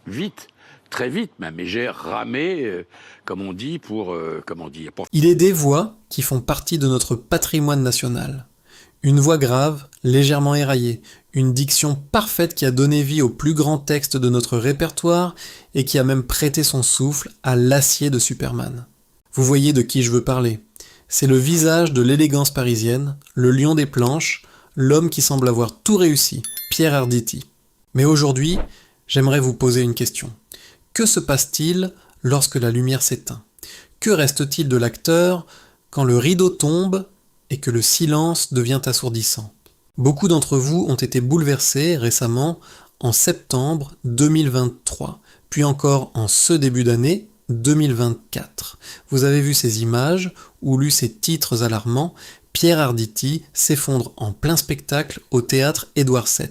vite, très vite même, et j'ai ramé, comme on dit, pour... Il est des voix qui font partie de notre patrimoine national. Une voix grave, légèrement éraillée, une diction parfaite qui a donné vie aux plus grands textes de notre répertoire et qui a même prêté son souffle à l'acier de Superman. Vous voyez de qui je veux parler. C'est le visage de l'élégance parisienne, le lion des planches, l'homme qui semble avoir tout réussi, Pierre Arditi. Mais aujourd'hui, j'aimerais vous poser une question. Que se passe-t-il lorsque la lumière s'éteint ? Que reste-t-il de l'acteur quand le rideau tombe et que le silence devient assourdissant ? Beaucoup d'entre vous ont été bouleversés récemment en septembre 2023, puis encore en ce début d'année 2024. Vous avez vu ces images ou lu ces titres alarmants. Pierre Arditi s'effondre en plein spectacle au théâtre Édouard VII.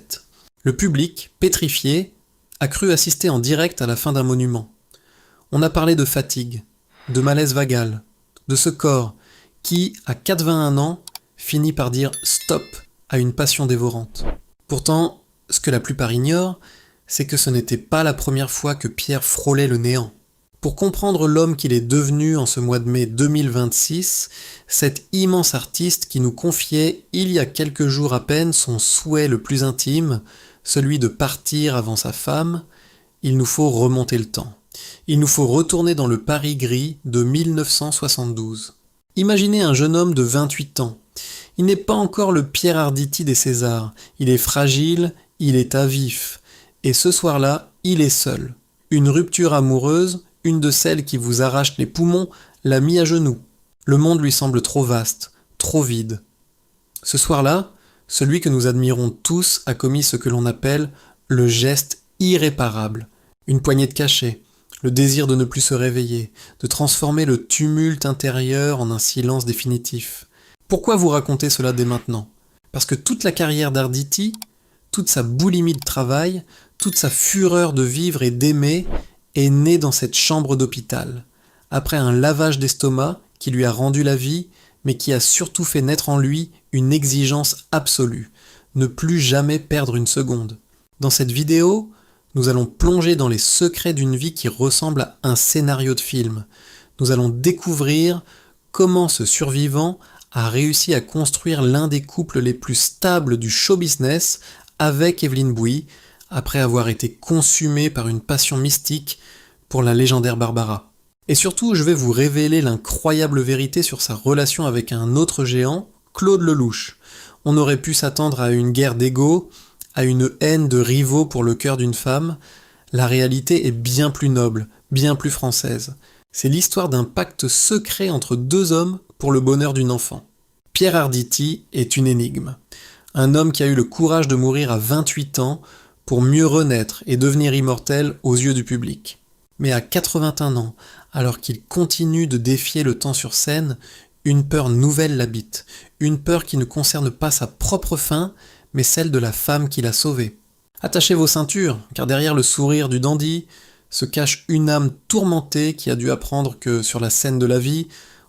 Le public, pétrifié, a cru assister en direct à la fin d'un monument. On a parlé de fatigue, de malaise vagal, de ce corps qui, à 81 ans, finit par dire stop à une passion dévorante. Pourtant, ce que la plupart ignorent, c'est que ce n'était pas la première fois que Pierre frôlait le néant. Pour comprendre l'homme qu'il est devenu en ce mois de mai 2026, cet immense artiste qui nous confiait il y a quelques jours à peine son souhait le plus intime, celui de partir avant sa femme, il nous faut remonter le temps. Il nous faut retourner dans le Paris gris de 1972. Imaginez un jeune homme de 28 ans. Il n'est pas encore le Pierre Arditi des Césars. Il est fragile, il est à vif. Et ce soir-là, il est seul. Une rupture amoureuse, une de celles qui vous arrachent les poumons, l'a mis à genoux. Le monde lui semble trop vaste, trop vide. Ce soir-là, celui que nous admirons tous a commis ce que l'on appelle le geste irréparable. Une poignée de cachet, le désir de ne plus se réveiller, de transformer le tumulte intérieur en un silence définitif. Pourquoi vous raconter cela dès maintenant ? Parce que toute la carrière d'Arditi, toute sa boulimie de travail, toute sa fureur de vivre et d'aimer est née dans cette chambre d'hôpital, après un lavage d'estomac qui lui a rendu la vie, mais qui a surtout fait naître en lui une exigence absolue, ne plus jamais perdre une seconde. Dans cette vidéo, nous allons plonger dans les secrets d'une vie qui ressemble à un scénario de film. Nous allons découvrir comment ce survivant a réussi à construire l'un des couples les plus stables du show business avec Evelyne Bouilly, après avoir été consumé par une passion mystique pour la légendaire Barbara. Et surtout, je vais vous révéler l'incroyable vérité sur sa relation avec un autre géant, Claude Lelouch. On aurait pu s'attendre à une guerre d'ego, à une haine de rivaux pour le cœur d'une femme. La réalité est bien plus noble, bien plus française. C'est l'histoire d'un pacte secret entre deux hommes pour le bonheur d'une enfant. Pierre Arditi est une énigme. Un homme qui a eu le courage de mourir à 28 ans pour mieux renaître et devenir immortel aux yeux du public. Mais à 81 ans, alors qu'il continue de défier le temps sur scène, une peur nouvelle l'habite. Une peur qui ne concerne pas sa propre fin, mais celle de la femme qui l'a sauvé. Attachez vos ceintures, car derrière le sourire du dandy se cache une âme tourmentée qui a dû apprendre que sur la scène de la vie,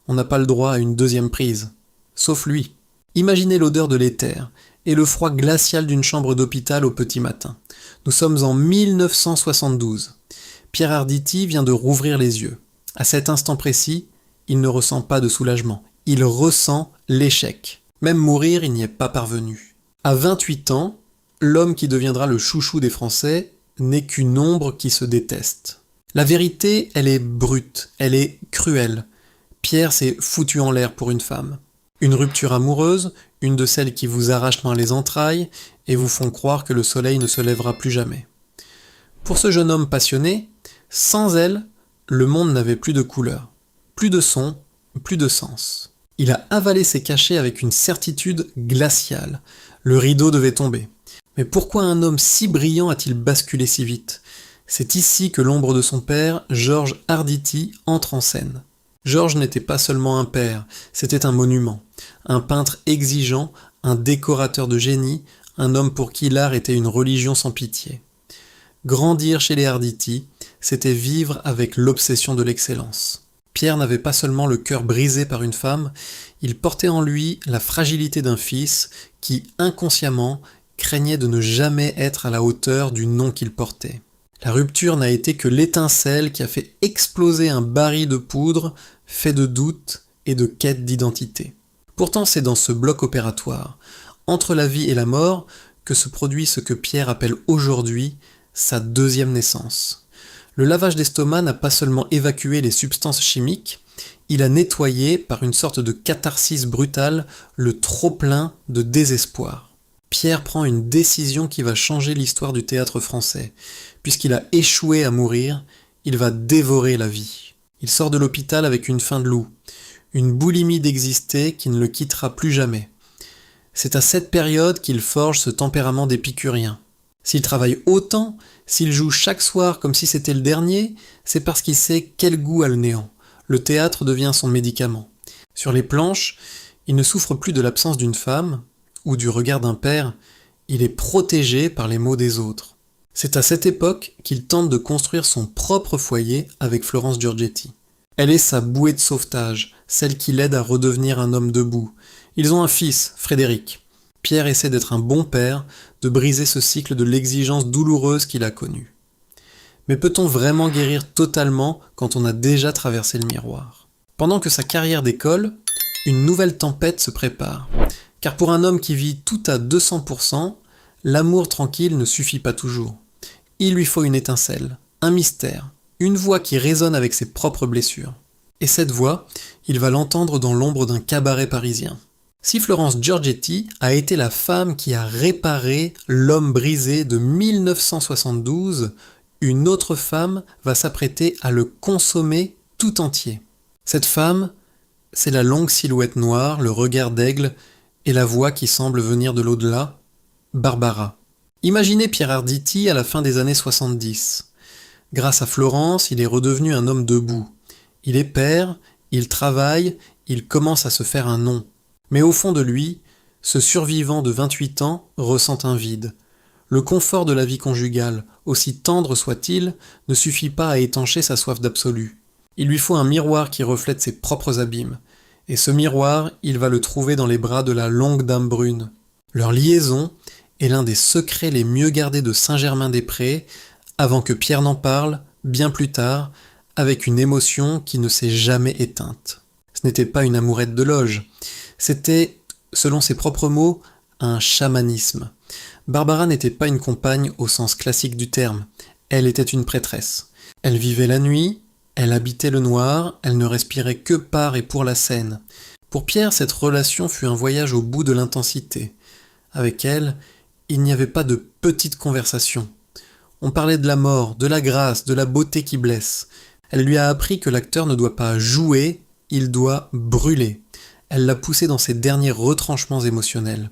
on n'a pas le droit à une deuxième prise. Sauf lui. Imaginez l'odeur de l'éther et le froid glacial d'une chambre d'hôpital au petit matin. Nous sommes en 1972. Pierre Arditi vient de rouvrir les yeux. À cet instant précis, il ne ressent pas de soulagement. Il ressent l'échec. Même mourir, il n'y est pas parvenu. À 28 ans, l'homme qui deviendra le chouchou des Français n'est qu'une ombre qui se déteste. La vérité, elle est brute, elle est cruelle. Pierre s'est foutu en l'air pour une femme. Une rupture amoureuse, une de celles qui vous arrachent dans les entrailles et vous font croire que le soleil ne se lèvera plus jamais. Pour ce jeune homme passionné, sans elle, le monde n'avait plus de couleur, plus de son, plus de sens. Il a avalé ses cachets avec une certitude glaciale. Le rideau devait tomber. Mais pourquoi un homme si brillant a-t-il basculé si vite ? C'est ici que l'ombre de son père, Georges Arditi, entre en scène. Georges n'était pas seulement un père, c'était un monument, un peintre exigeant, un décorateur de génie, un homme pour qui l'art était une religion sans pitié. Grandir chez les Arditi, c'était vivre avec l'obsession de l'excellence. Pierre n'avait pas seulement le cœur brisé par une femme, il portait en lui la fragilité d'un fils qui, inconsciemment, craignait de ne jamais être à la hauteur du nom qu'il portait. La rupture n'a été que l'étincelle qui a fait exploser un baril de poudre fait de doutes et de quête d'identité. Pourtant, c'est dans ce bloc opératoire, entre la vie et la mort, que se produit ce que Pierre appelle aujourd'hui sa deuxième naissance. Le lavage d'estomac n'a pas seulement évacué les substances chimiques, il a nettoyé, par une sorte de catharsis brutale, le trop-plein de désespoir. Pierre prend une décision qui va changer l'histoire du théâtre français. Puisqu'il a échoué à mourir, il va dévorer la vie. Il sort de l'hôpital avec une faim de loup, une boulimie d'exister qui ne le quittera plus jamais. C'est à cette période qu'il forge ce tempérament d'épicurien. S'il travaille autant, s'il joue chaque soir comme si c'était le dernier, c'est parce qu'il sait quel goût a le néant. Le théâtre devient son médicament. Sur les planches, il ne souffre plus de l'absence d'une femme, ou du regard d'un père, il est protégé par les maux des autres. C'est à cette époque qu'il tente de construire son propre foyer avec Florence Giorgetti. Elle est sa bouée de sauvetage, celle qui l'aide à redevenir un homme debout. Ils ont un fils, Frédéric. Pierre essaie d'être un bon père, de briser ce cycle de l'exigence douloureuse qu'il a connu. Mais peut-on vraiment guérir totalement quand on a déjà traversé le miroir ? Pendant que sa carrière décolle, une nouvelle tempête se prépare. Car pour un homme qui vit tout à 200%, l'amour tranquille ne suffit pas toujours. Il lui faut une étincelle, un mystère, une voix qui résonne avec ses propres blessures. Et cette voix, il va l'entendre dans l'ombre d'un cabaret parisien. Si Florence Giorgetti a été la femme qui a réparé l'homme brisé de 1972, une autre femme va s'apprêter à le consommer tout entier. Cette femme, c'est la longue silhouette noire, le regard d'aigle et la voix qui semble venir de l'au-delà, Barbara. Imaginez Pierre Arditi à la fin des années 70. Grâce à Florence, il est redevenu un homme debout. Il est père, il travaille, il commence à se faire un nom. Mais au fond de lui, ce survivant de 28 ans ressent un vide. Le confort de la vie conjugale, aussi tendre soit-il, ne suffit pas à étancher sa soif d'absolu. Il lui faut un miroir qui reflète ses propres abîmes. Et ce miroir, il va le trouver dans les bras de la longue dame brune. Leur liaison est l'un des secrets les mieux gardés de Saint-Germain-des-Prés, avant que Pierre n'en parle, bien plus tard, avec une émotion qui ne s'est jamais éteinte. Ce n'était pas une amourette de loge, c'était, selon ses propres mots, un chamanisme. Barbara n'était pas une compagne au sens classique du terme, elle était une prêtresse. Elle vivait la nuit, elle habitait le noir, elle ne respirait que par et pour la scène. Pour Pierre, cette relation fut un voyage au bout de l'intensité. Avec elle, il n'y avait pas de petites conversations. On parlait de la mort, de la grâce, de la beauté qui blesse. Elle lui a appris que l'acteur ne doit pas jouer, il doit brûler. Elle l'a poussé dans ses derniers retranchements émotionnels.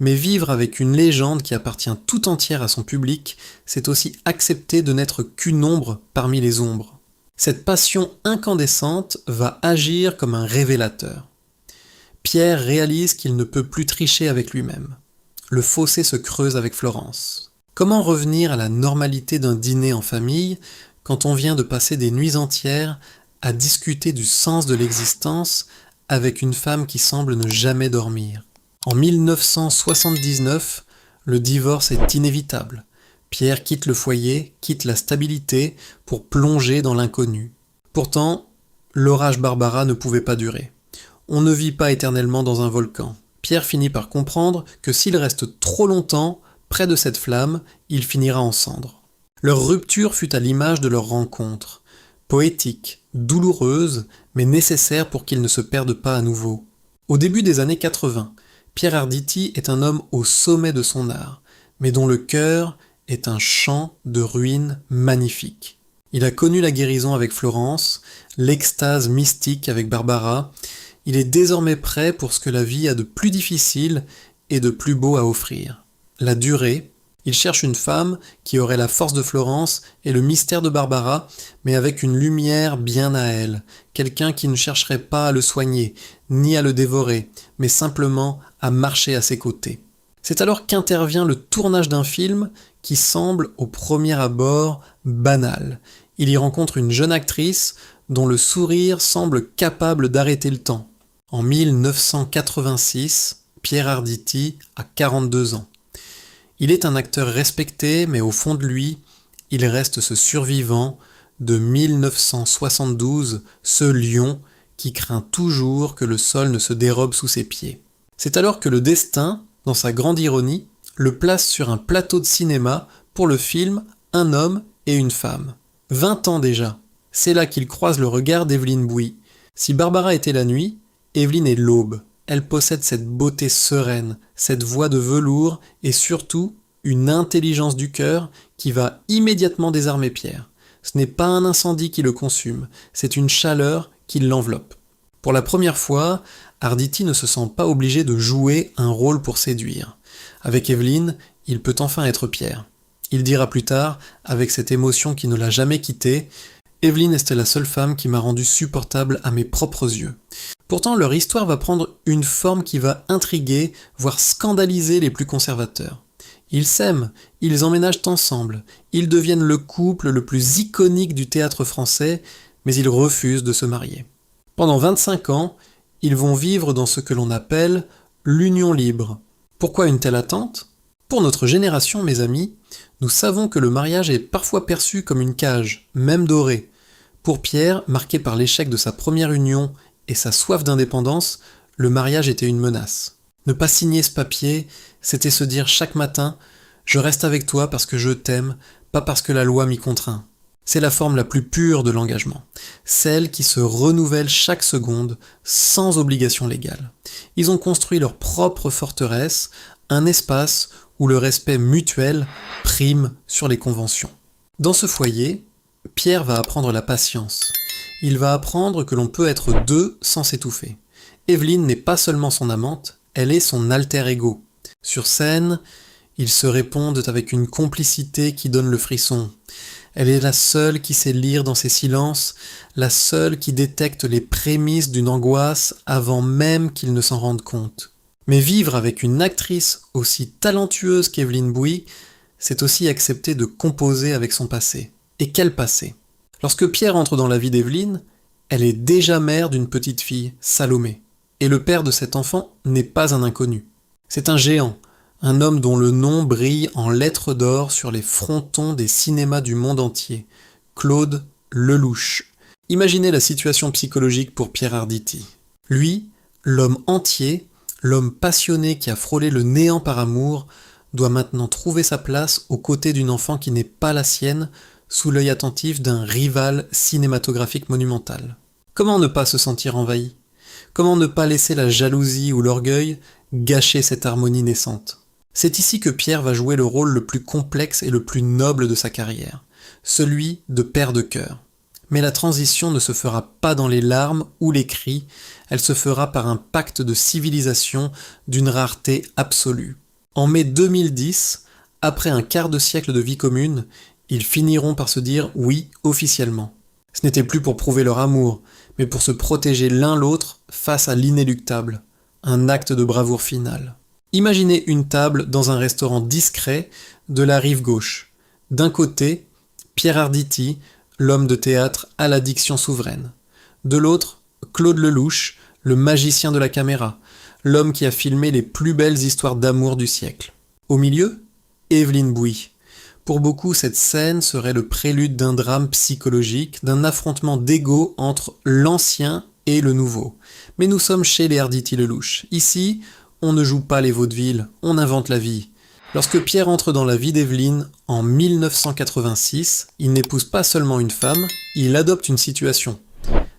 Mais vivre avec une légende qui appartient tout entière à son public, c'est aussi accepter de n'être qu'une ombre parmi les ombres. Cette passion incandescente va agir comme un révélateur. Pierre réalise qu'il ne peut plus tricher avec lui-même. Le fossé se creuse avec Florence. Comment revenir à la normalité d'un dîner en famille quand on vient de passer des nuits entières à discuter du sens de l'existence avec une femme qui semble ne jamais dormir ? En 1979, le divorce est inévitable. Pierre quitte le foyer, quitte la stabilité pour plonger dans l'inconnu. Pourtant, l'orage Barbara ne pouvait pas durer. On ne vit pas éternellement dans un volcan. Pierre finit par comprendre que s'il reste trop longtemps près de cette flamme, il finira en cendres. Leur rupture fut à l'image de leur rencontre. Poétique, douloureuse, mais nécessaire pour qu'ils ne se perdent pas à nouveau. Au début des années 80, Pierre Arditi est un homme au sommet de son art, mais dont le cœur est un champ de ruines magnifique. Il a connu la guérison avec Florence, l'extase mystique avec Barbara. Il est désormais prêt pour ce que la vie a de plus difficile et de plus beau à offrir. La durée. Il cherche une femme qui aurait la force de Florence et le mystère de Barbara, mais avec une lumière bien à elle. Quelqu'un qui ne chercherait pas à le soigner, ni à le dévorer, mais simplement à marcher à ses côtés. C'est alors qu'intervient le tournage d'un film qui semble, au premier abord, banal. Il y rencontre une jeune actrice dont le sourire semble capable d'arrêter le temps. En 1986, Pierre Arditi a 42 ans. Il est un acteur respecté, mais au fond de lui, il reste ce survivant de 1972, ce lion qui craint toujours que le sol ne se dérobe sous ses pieds. C'est alors que le destin, dans sa grande ironie, le place sur un plateau de cinéma pour le film Un homme et une femme. 20 ans déjà. C'est là qu'il croise le regard d'Evelyne Bouy. Si Barbara était la nuit, Evelyne est l'aube. Elle possède cette beauté sereine, cette voix de velours et surtout une intelligence du cœur qui va immédiatement désarmer Pierre. Ce n'est pas un incendie qui le consume, c'est une chaleur qui l'enveloppe. Pour la première fois, Arditi ne se sent pas obligé de jouer un rôle pour séduire. Avec Evelyne, il peut enfin être Pierre. Il dira plus tard, avec cette émotion qui ne l'a jamais quitté, « Evelyne était la seule femme qui m'a rendu supportable à mes propres yeux ». Pourtant, leur histoire va prendre une forme qui va intriguer, voire scandaliser les plus conservateurs. Ils s'aiment, ils emménagent ensemble, ils deviennent le couple le plus iconique du théâtre français, mais ils refusent de se marier. Pendant 25 ans, ils vont vivre dans ce que l'on appelle l'union libre. Pourquoi une telle attente ? Pour notre génération, mes amis, nous savons que le mariage est parfois perçu comme une cage, même dorée. Pour Pierre, marqué par l'échec de sa première union et sa soif d'indépendance, le mariage était une menace. Ne pas signer ce papier, c'était se dire chaque matin « Je reste avec toi parce que je t'aime, pas parce que la loi m'y contraint ». C'est la forme la plus pure de l'engagement, celle qui se renouvelle chaque seconde, sans obligation légale. Ils ont construit leur propre forteresse, un espace où le respect mutuel prime sur les conventions. Dans ce foyer, Pierre va apprendre la patience. Il va apprendre que l'on peut être deux sans s'étouffer. Evelyne n'est pas seulement son amante, elle est son alter ego. Sur scène, ils se répondent avec une complicité qui donne le frisson. Elle est la seule qui sait lire dans ses silences, la seule qui détecte les prémices d'une angoisse avant même qu'ils ne s'en rendent compte. Mais vivre avec une actrice aussi talentueuse qu'Evelyne Bouy, c'est aussi accepter de composer avec son passé. Et quel passé ? Lorsque Pierre entre dans la vie d'Evelyne, elle est déjà mère d'une petite fille, Salomé. Et le père de cet enfant n'est pas un inconnu. C'est un géant, un homme dont le nom brille en lettres d'or sur les frontons des cinémas du monde entier, Claude Lelouch. Imaginez la situation psychologique pour Pierre Arditi. Lui, l'homme entier, l'homme passionné qui a frôlé le néant par amour, doit maintenant trouver sa place aux côtés d'une enfant qui n'est pas la sienne, sous l'œil attentif d'un rival cinématographique monumental. Comment ne pas se sentir envahi ? Comment ne pas laisser la jalousie ou l'orgueil gâcher cette harmonie naissante ? C'est ici que Pierre va jouer le rôle le plus complexe et le plus noble de sa carrière, celui de père de cœur. Mais la transition ne se fera pas dans les larmes ou les cris, elle se fera par un pacte de civilisation d'une rareté absolue. En mai 2010, après un quart de siècle de vie commune, ils finiront par se dire oui officiellement. Ce n'était plus pour prouver leur amour, mais pour se protéger l'un l'autre face à l'inéluctable, un acte de bravoure final. Imaginez une table dans un restaurant discret de la rive gauche. D'un côté, Pierre Arditi, l'homme de théâtre à la diction souveraine. De l'autre, Claude Lelouch, le magicien de la caméra, l'homme qui a filmé les plus belles histoires d'amour du siècle. Au milieu, Evelyne Bouy. Pour beaucoup, cette scène serait le prélude d'un drame psychologique, d'un affrontement d'ego entre l'ancien et le nouveau. Mais nous sommes chez les Arditi Lelouch. Ici, on ne joue pas les vaudevilles, on invente la vie. Lorsque Pierre entre dans la vie d'Evelyne en 1986, il n'épouse pas seulement une femme, il adopte une situation.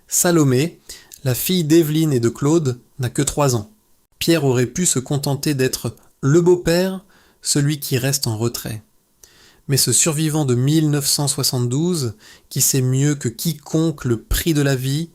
Salomé, la fille d'Evelyne et de Claude, n'a que 3 ans. Pierre aurait pu se contenter d'être le beau-père, celui qui reste en retrait. Mais ce survivant de 1972, qui sait mieux que quiconque le prix de la vie,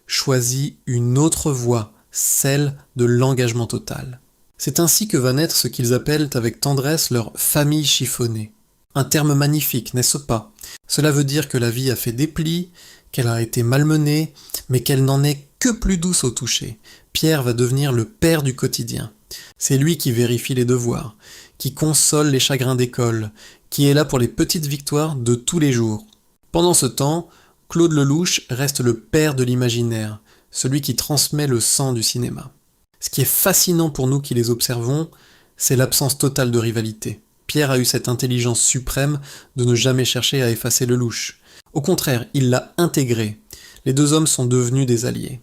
choisit une autre voie, celle de l'engagement total. C'est ainsi que va naître ce qu'ils appellent avec tendresse leur famille chiffonnée. Un terme magnifique, n'est-ce pas ? Cela veut dire que la vie a fait des plis, qu'elle a été malmenée, mais qu'elle n'en est que plus douce au toucher. Pierre va devenir le père du quotidien. C'est lui qui vérifie les devoirs, qui console les chagrins d'école, qui est là pour les petites victoires de tous les jours. Pendant ce temps, Claude Lelouch reste le père de l'imaginaire, celui qui transmet le sang du cinéma. Ce qui est fascinant pour nous qui les observons, c'est l'absence totale de rivalité. Pierre a eu cette intelligence suprême de ne jamais chercher à effacer Lelouch. Au contraire, il l'a intégré. Les deux hommes sont devenus des alliés.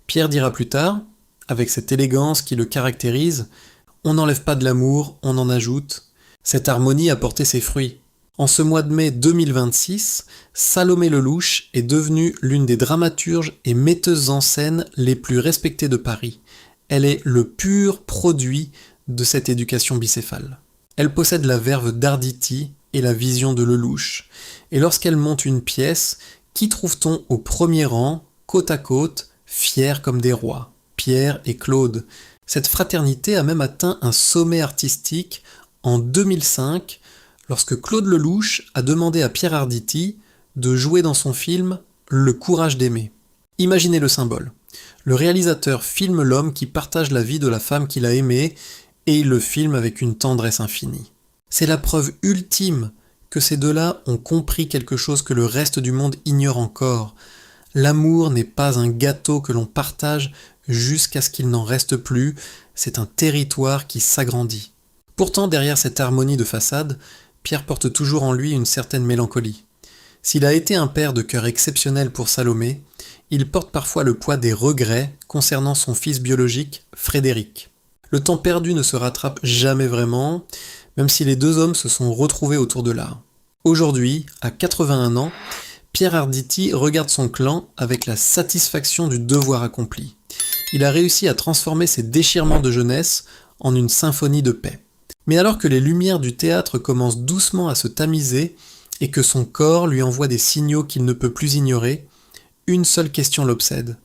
Pierre dira plus tard, avec cette élégance qui le caractérise, « On n'enlève pas de l'amour, on en ajoute. » Cette harmonie a porté ses fruits. En ce mois de mai 2026, Salomé Lelouch est devenue l'une des dramaturges et metteuses en scène les plus respectées de Paris. Elle est le pur produit de cette éducation bicéphale. Elle possède la verve d'Arditi et la vision de Lelouch. Et lorsqu'elle monte une pièce, qui trouve-t-on au premier rang, côte à côte, fiers comme des rois? Pierre et Claude. Cette fraternité a même atteint un sommet artistique en 2005, lorsque Claude Lelouch a demandé à Pierre Arditi de jouer dans son film Le courage d'aimer. Imaginez le symbole. Le réalisateur filme l'homme qui partage la vie de la femme qu'il a aimée et il le filme avec une tendresse infinie. C'est la preuve ultime que ces deux-là ont compris quelque chose que le reste du monde ignore encore. L'amour n'est pas un gâteau que l'on partage jusqu'à ce qu'il n'en reste plus, c'est un territoire qui s'agrandit. Pourtant, derrière cette harmonie de façade, Pierre porte toujours en lui une certaine mélancolie. S'il a été un père de cœur exceptionnel pour Salomé, il porte parfois le poids des regrets concernant son fils biologique, Frédéric. Le temps perdu ne se rattrape jamais vraiment, même si les deux hommes se sont retrouvés autour de l'art. Aujourd'hui, à 81 ans, Pierre Arditi regarde son clan avec la satisfaction du devoir accompli. Il a réussi à transformer ses déchirements de jeunesse en une symphonie de paix. Mais alors que les lumières du théâtre commencent doucement à se tamiser et que son corps lui envoie des signaux qu'il ne peut plus ignorer, une seule question l'obsède.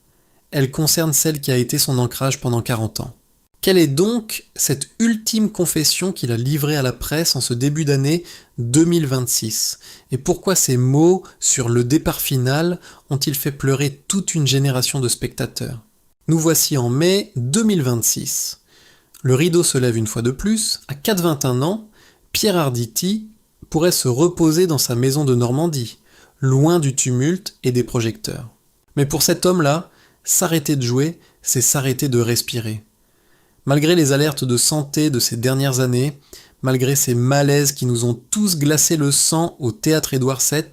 Elle concerne celle qui a été son ancrage pendant 40 ans. Quelle est donc cette ultime confession qu'il a livrée à la presse en ce début d'année 2026? Et pourquoi ces mots sur le départ final ont-ils fait pleurer toute une génération de spectateurs? Nous voici en mai 2026. Le rideau se lève une fois de plus. À 81 ans, Pierre Arditi pourrait se reposer dans sa maison de Normandie, loin du tumulte et des projecteurs. Mais pour cet homme-là, s'arrêter de jouer, c'est s'arrêter de respirer. Malgré les alertes de santé de ces dernières années, malgré ces malaises qui nous ont tous glacé le sang au théâtre Édouard VII,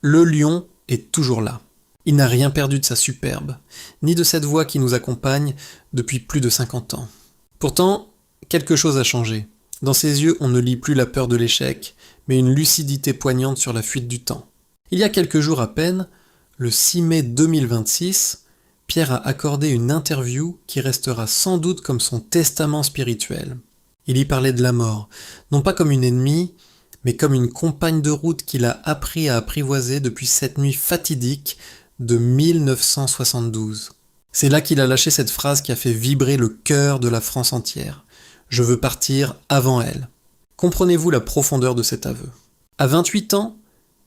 le lion est toujours là. Il n'a rien perdu de sa superbe, ni de cette voix qui nous accompagne depuis plus de 50 ans. Pourtant, quelque chose a changé. Dans ses yeux, on ne lit plus la peur de l'échec, mais une lucidité poignante sur la fuite du temps. Il y a quelques jours à peine, le 6 mai 2026, Pierre a accordé une interview qui restera sans doute comme son testament spirituel. Il y parlait de la mort, non pas comme une ennemie, mais comme une compagne de route qu'il a appris à apprivoiser depuis cette nuit fatidique de 1972. C'est là qu'il a lâché cette phrase qui a fait vibrer le cœur de la France entière. « Je veux partir avant elle ». Comprenez-vous la profondeur de cet aveu? À 28 ans,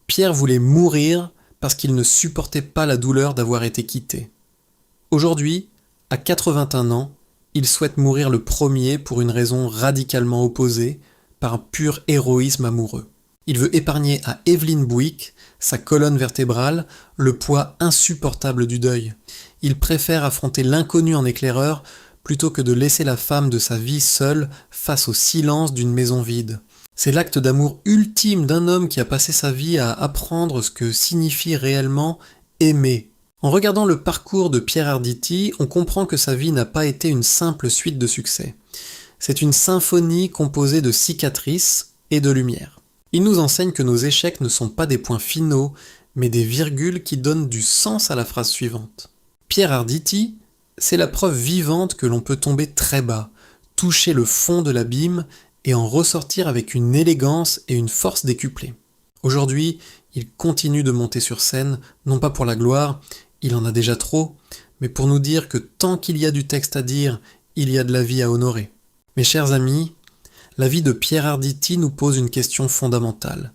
Pierre voulait mourir parce qu'il ne supportait pas la douleur d'avoir été quitté. Aujourd'hui, à 81 ans, il souhaite mourir le premier pour une raison radicalement opposée, par un pur héroïsme amoureux. Il veut épargner à Évelyne Bouic, sa colonne vertébrale, le poids insupportable du deuil. Il préfère affronter l'inconnu en éclaireur plutôt que de laisser la femme de sa vie seule face au silence d'une maison vide. C'est l'acte d'amour ultime d'un homme qui a passé sa vie à apprendre ce que signifie réellement aimer. En regardant le parcours de Pierre Arditi, on comprend que sa vie n'a pas été une simple suite de succès. C'est une symphonie composée de cicatrices et de lumière. Il nous enseigne que nos échecs ne sont pas des points finaux, mais des virgules qui donnent du sens à la phrase suivante. Pierre Arditi, c'est la preuve vivante que l'on peut tomber très bas, toucher le fond de l'abîme et en ressortir avec une élégance et une force décuplées. Aujourd'hui, il continue de monter sur scène, non pas pour la gloire, il en a déjà trop, mais pour nous dire que tant qu'il y a du texte à dire, il y a de la vie à honorer. Mes chers amis, la vie de Pierre Arditi nous pose une question fondamentale.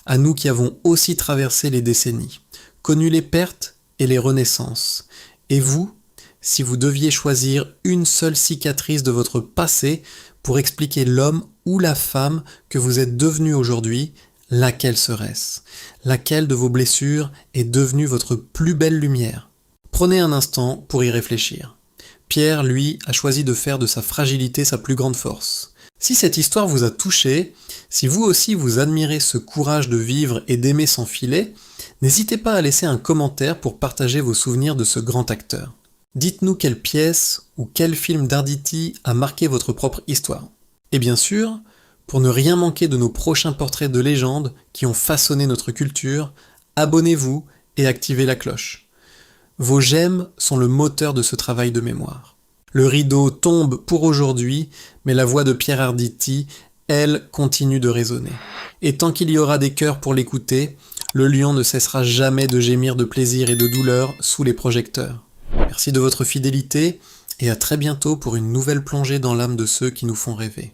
À nous qui avons aussi traversé les décennies, connu les pertes et les renaissances. Et vous, si vous deviez choisir une seule cicatrice de votre passé pour expliquer l'homme ou la femme que vous êtes devenu aujourd'hui, laquelle serait-ce? Laquelle de vos blessures est devenue votre plus belle lumière? Prenez un instant pour y réfléchir. Pierre, lui, a choisi de faire de sa fragilité sa plus grande force. Si cette histoire vous a touché, si vous aussi vous admirez ce courage de vivre et d'aimer sans filet, n'hésitez pas à laisser un commentaire pour partager vos souvenirs de ce grand acteur. Dites-nous quelle pièce ou quel film d'Arditi a marqué votre propre histoire. Et bien sûr, pour ne rien manquer de nos prochains portraits de légendes qui ont façonné notre culture, abonnez-vous et activez la cloche. Vos j'aime sont le moteur de ce travail de mémoire. Le rideau tombe pour aujourd'hui, mais la voix de Pierre Arditi, elle, continue de résonner. Et tant qu'il y aura des cœurs pour l'écouter, le lion ne cessera jamais de gémir de plaisir et de douleur sous les projecteurs. Merci de votre fidélité et à très bientôt pour une nouvelle plongée dans l'âme de ceux qui nous font rêver.